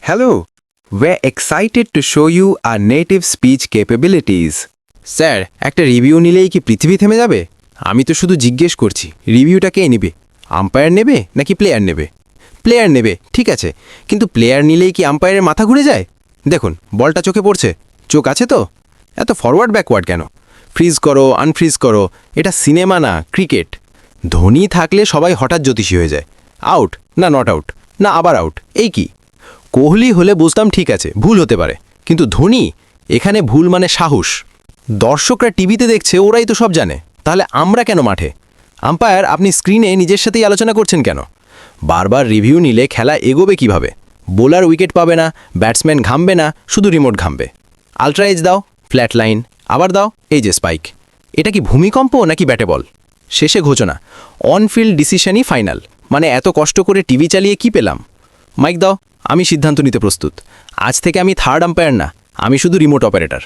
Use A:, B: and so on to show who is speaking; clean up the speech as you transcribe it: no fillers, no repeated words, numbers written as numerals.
A: Hello, we're excited to show you our native speech capabilities. Sir, একটা review নিলেই কি পৃথিবী থেমে যাবে? আমি তো শুধু জিজ্ঞেস করছি, রিভিউটা কে নেবে? আম্পায়ার নেবে নাকি প্লেয়ার নেবে? প্লেয়ার নেবে, ঠিক আছে, কিন্তু প্লেয়ার নিলেই কি আম্পায়ারের মাথা ঘুরে যায়? দেখুন, বলটা চোখে পড়ছে, চোখ আছে তো? এত ফরওয়ার্ড ব্যাকওয়ার্ড কেন? ফ্রিজ করো, আনফ্রিজ করো, এটা সিনেমা না, ক্রিকেট। ধোনি থাকলে সবাই হঠাৎ জ্যোতিষী হয়ে যায়। আউট না নট আউট, না আবার আউট, এই কি? কোহলি হলে বুঝতাম ঠিক আছে, ভুল হতে পারে, কিন্তু ধোনি, এখানে ভুল মানে সাহস। দর্শকরা টিভিতে দেখছে, ওরাই তো সব জানে, তাহলে আমরা কেন মাঠে? আম্পায়ার, আপনি স্ক্রিনে নিজের সাথেই আলোচনা করছেন কেন? বারবার রিভিউ নিলে খেলা এগোবে কিভাবে? বোলার উইকেট পাবে না, ব্যাটসম্যান ঘামবে না, শুধু রিমোট ঘামবে। আলট্রা এজ দাও, ফ্ল্যাট লাইন, আবার দাও, এই যে স্পাইক। এটা কি ভূমিকম্প নাকি ব্যাটে বল? শেষে ঘোষণা, অনফিল্ড ডিসিশনই ফাইনাল। মানে এত কষ্ট করে টিভি চালিয়ে কি পেলাম? মাইক দাও, আমি সিদ্ধান্ত নিতে প্রস্তুত। আজ থেকে আমি থার্ড আম্পায়ার না, আমি শুধু রিমোট অপারেটর।